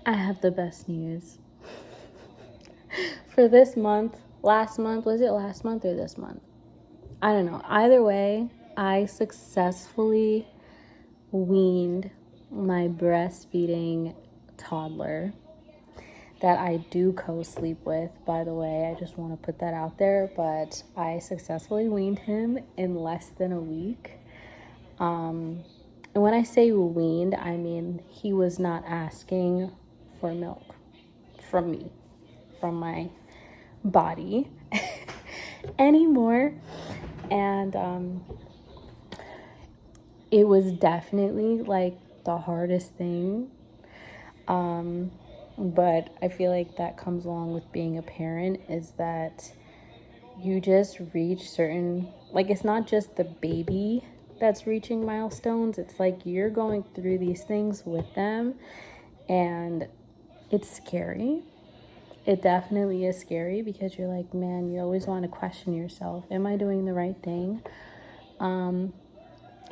I have the best news. For this month, last month, was it last month or this month? I don't know. Either way, I successfully weaned my breastfeeding toddler that I do co-sleep with, by the way. I just want to put that out there, but I successfully weaned him in less than a week. And when I say weaned, I mean he was not asking for milk from me, from my body anymore. And it was definitely like the hardest thing. But I feel like that comes along with being a parent, is that you just reach certain, like, it's not just the baby that's reaching milestones. It's like you're going through these things with them, and it's scary. It definitely is scary because you're like, man, you always want to question yourself. Am I doing the right thing?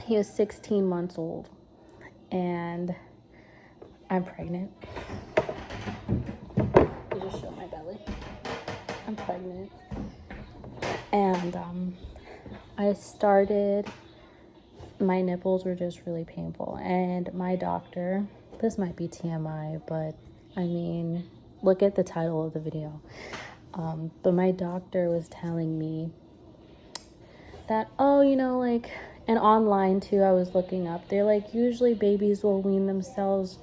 He is 16 months old and I'm pregnant. You just show my belly. I'm pregnant. And I started, my nipples were just really painful. And my doctor, this might be TMI, but I mean, look at the title of the video. But my doctor was telling me that, oh, like, and online too, I was looking up, they're like, usually babies will wean themselves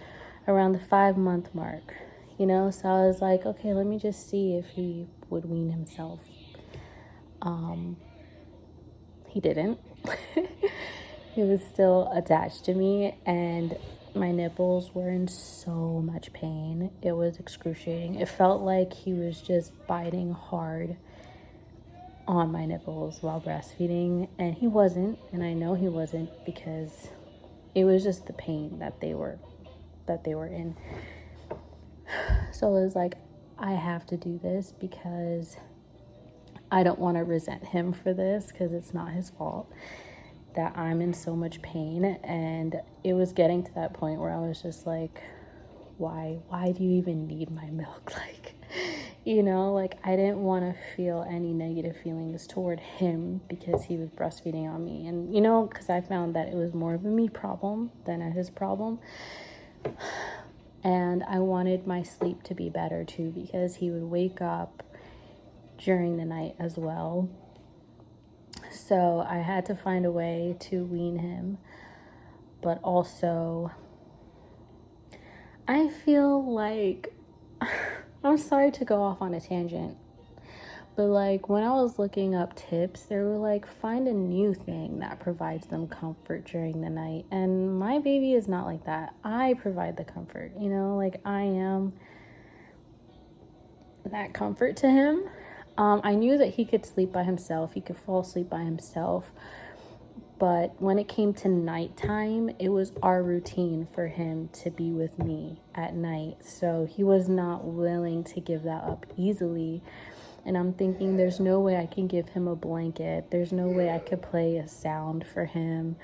around the 5-month mark, so I was like, okay, let me just see if he would wean himself. He didn't. He was still attached to me, and my nipples were in so much pain. It was excruciating. It felt like he was just biting hard on my nipples while breastfeeding, and he wasn't, and I know he wasn't, because it was just the pain that they were in. So it was like, I have to do this because I don't want to resent him for this, because it's not his fault that I'm in so much pain. And it was getting to that point where I was just like, why do you even need my milk? Like, like, I didn't want to feel any negative feelings toward him because he was breastfeeding on me. And, because I found that it was more of a me problem than a his problem. And I wanted my sleep to be better too, because he would wake up during the night as well. So I had to find a way to wean him. But also, I feel like, I'm sorry to go off on a tangent, but like, when I was looking up tips, they were like, find a new thing that provides them comfort during the night. And my baby is not like that. I provide the comfort, like, I am that comfort to him. I knew that he could sleep by himself. He could fall asleep by himself. But when it came to nighttime, it was our routine for him to be with me at night. So he was not willing to give that up easily. And I'm thinking, there's no way I can give him a blanket. There's no way I could play a sound for him,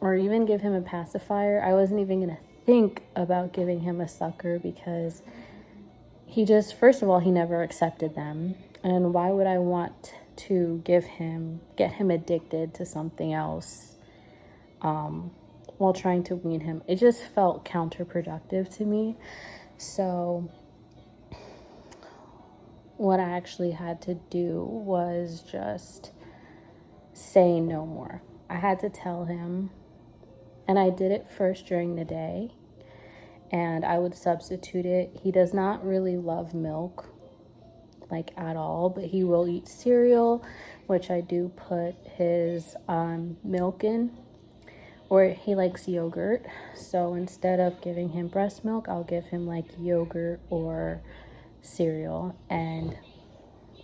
or even give him a pacifier. I wasn't even going to think about giving him a sucker, because he just, first of all, he never accepted them. And why would I want to get him addicted to something else while trying to wean him? It just felt counterproductive to me. So what I actually had to do was just say no more. I had to tell him, and I did it first during the day, and I would substitute it. He does not really love milk, like, at all, but he will eat cereal, which I do put his milk in, or he likes yogurt. So instead of giving him breast milk, I'll give him like yogurt or cereal, and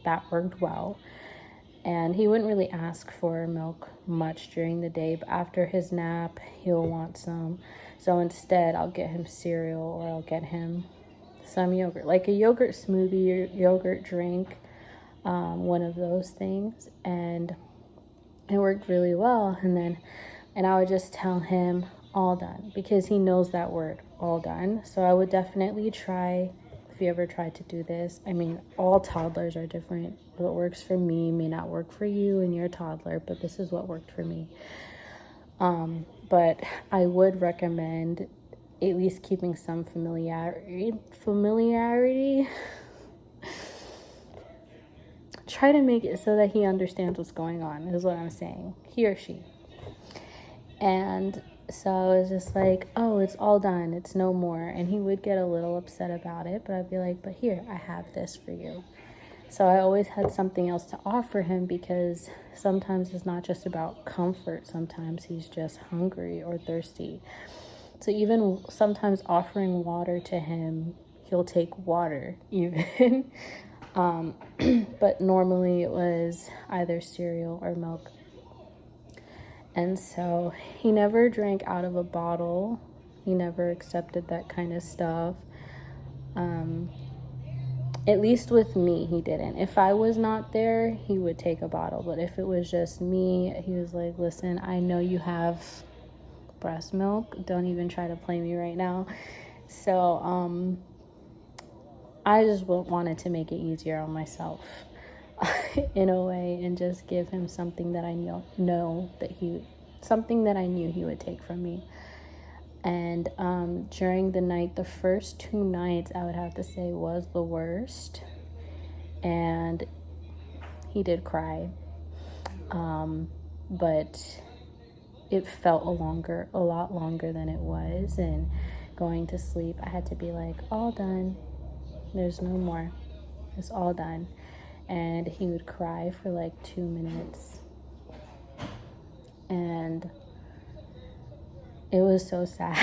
that worked well. And he wouldn't really ask for milk much during the day, but after his nap, he'll want some. So instead, I'll get him cereal, or I'll get him some yogurt, like a yogurt smoothie or yogurt drink, one of those things. And it worked really well. And I would just tell him, all done, because he knows that word, all done. So I would definitely try, if you ever tried to do this. I mean, all toddlers are different. What works for me may not work for you and your toddler, but this is what worked for me. But I would recommend at least keeping some familiarity. Try to make it so that he understands what's going on, is what I'm saying. He or she. And so I was just like, oh, it's all done. It's no more. And he would get a little upset about it, but I'd be like, but here, I have this for you. So I always had something else to offer him, because sometimes it's not just about comfort. Sometimes he's just hungry or thirsty. So even sometimes offering water to him, he'll take water even. But normally it was either cereal or milk. And so he never drank out of a bottle. He never accepted that kind of stuff. At least with me, he didn't. If I was not there, he would take a bottle. But if it was just me, he was like, listen, I know you have breast milk. Don't even try to play me right now. So I just wanted to make it easier on myself in a way, and just give him something that I know that something that I knew he would take from me. And during the night, the first 2 nights, I would have to say, was the worst. And he did cry. But it felt a lot longer than it was. And going to sleep, I had to be like, all done. There's no more. It's all done. And he would cry for like 2 minutes. And it was so sad.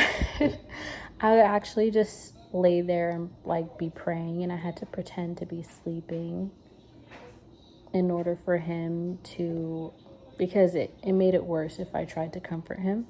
I would actually just lay there and like be praying, and I had to pretend to be sleeping in order for him to, because it made it worse if I tried to comfort him.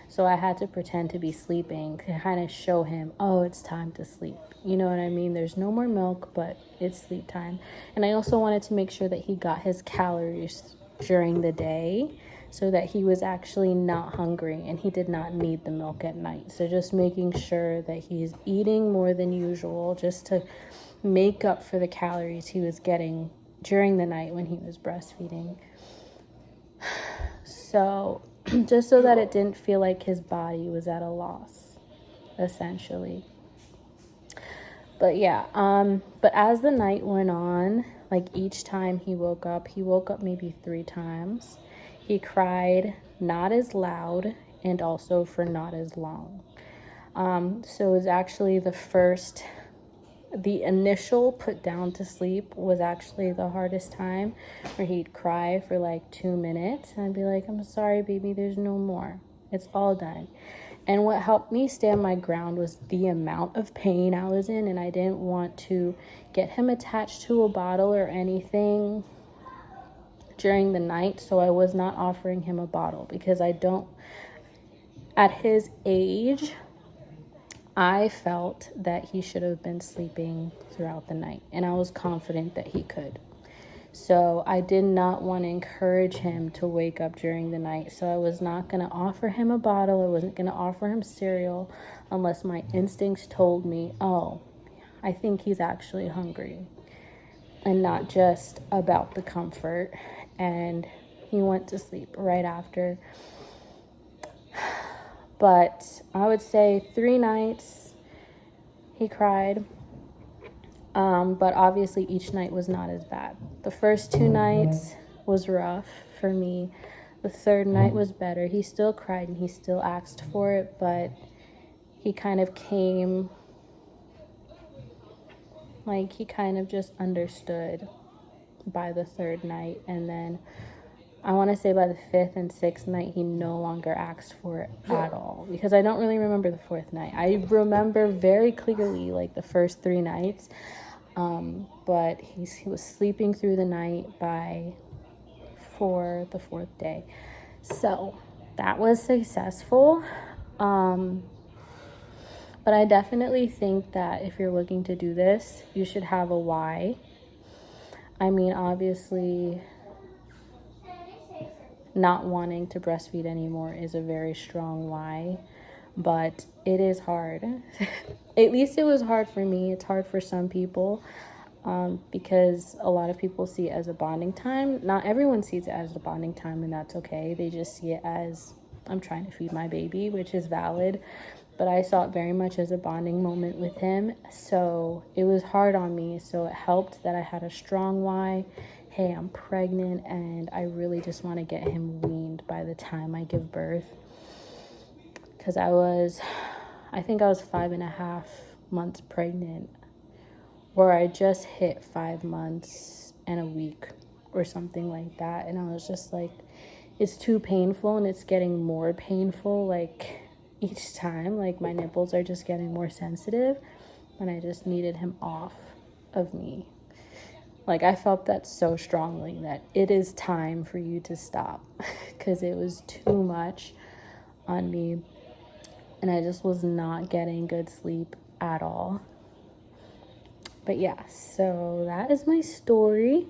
So I had to pretend to be sleeping to kind of show him, oh, it's time to sleep. You know what I mean? There's no more milk, but it's sleep time. And I also wanted to make sure that he got his calories during the day, so that he was actually not hungry and he did not need the milk at night. So just making sure that he's eating more than usual, just to make up for the calories he was getting during the night when he was breastfeeding. So just so that it didn't feel like his body was at a loss, essentially. But yeah, but as the night went on, like each time he woke up maybe 3 times. He cried not as loud, and also for not as long. So it was actually the initial put down to sleep was actually the hardest time, where he'd cry for like 2 minutes. And I'd be like, I'm sorry, baby, there's no more. It's all done. And what helped me stand my ground was the amount of pain I was in, and I didn't want to get him attached to a bottle or anything during the night. So I was not offering him a bottle, because at his age, I felt that he should have been sleeping throughout the night, and I was confident that he could. So I did not want to encourage him to wake up during the night. So I was not going to offer him a bottle. I wasn't going to offer him cereal unless my instincts told me, oh, I think he's actually hungry, and not just about the comfort. And he went to sleep right after. But I would say 3 nights he cried. But obviously each night was not as bad. The first 2 nights was rough for me. The 3rd night was better. He still cried and he still asked for it, but he kind of just understood by the 3rd night. And then I want to say by the 5th and 6th night, he no longer asked for it at all, because I don't really remember the 4th night. I remember very clearly like the first 3 nights. But he was sleeping through the night for the 4th day. So that was successful. But I definitely think that if you're looking to do this, you should have a why. I mean, obviously, not wanting to breastfeed anymore is a very strong why. but it is hard. At least it was hard for me. It's hard for some people, because a lot of people see it as a bonding time. Not everyone sees it as a bonding time, and that's okay. They just see it as, I'm trying to feed my baby, which is valid. But I saw it very much as a bonding moment with him. So it was hard on me. So it helped that I had a strong why. Hey, I'm pregnant and I really just want to get him weaned by the time I give birth. Because I think I was 5.5 months pregnant, or I just hit 5 months and a week or something like that. And I was just like, it's too painful, and it's getting more painful like each time. Like my nipples are just getting more sensitive, and I just needed him off of me. Like I felt that so strongly that it is time for you to stop, because it was too much on me, and I just was not getting good sleep at all. But yeah, so that is my story.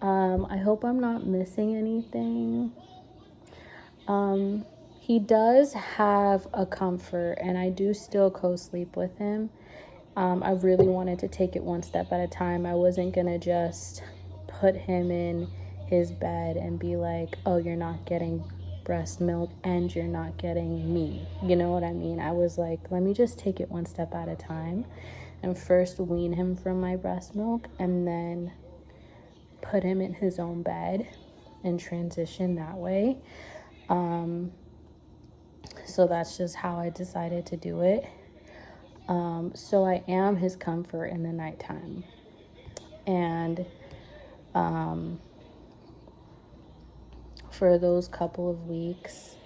I hope I'm not missing anything. He does have a comfort, and I do still co-sleep with him. I really wanted to take it one step at a time. I wasn't gonna just put him in his bed and be like, oh, you're not getting breast milk and you're not getting me. You know what I mean? I was like, let me just take it one step at a time and first wean him from my breast milk, and then put him in his own bed and transition that way. So that's just how I decided to do it. So I am his comfort in the nighttime. And for those couple of weeks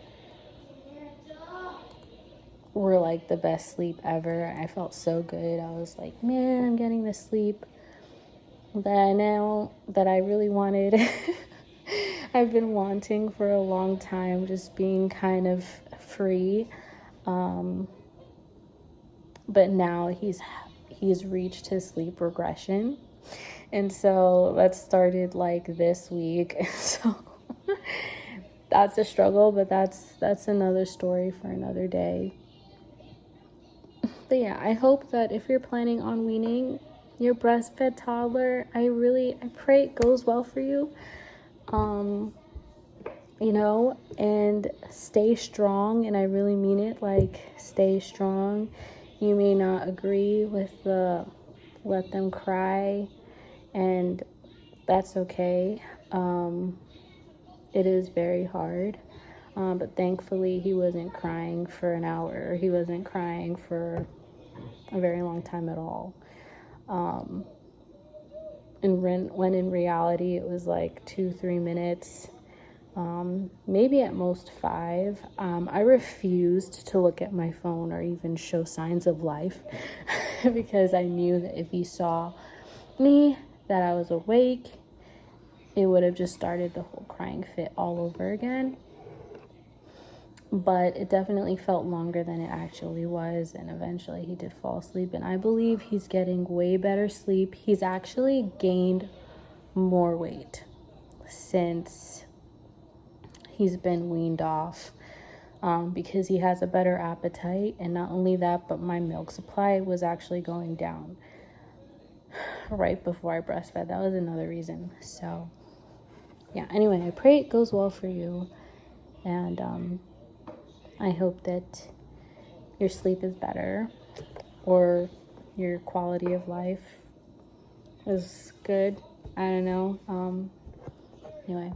were like the best sleep ever. I felt so good. I was like, man, I'm getting the sleep that now that I really wanted. I've been wanting for a long time, just being kind of free. But now he's reached his sleep regression. And so that started like this week. So that's a struggle, but that's another story for another day. But yeah, I hope that if you're planning on weaning your breastfed toddler, I pray it goes well for you. And stay strong, and I really mean it, like stay strong. You may not agree with the let them cry, and that's okay. It is very hard, but thankfully he wasn't crying for an hour. He wasn't crying for a very long time at all. And when in reality it was like 2-3 minutes, maybe at most 5. I refused to look at my phone or even show signs of life because I knew that if he saw me, that I was awake, it would have just started the whole crying fit all over again. But it definitely felt longer than it actually was, and eventually he did fall asleep, and I believe he's getting way better sleep. He's actually gained more weight since he's been weaned off, because he has a better appetite. And not only that, but my milk supply was actually going down right before I breastfed. That was another reason. So yeah, anyway, I pray it goes well for you, and I hope that your sleep is better, or your quality of life is good. I don't know. Anyway.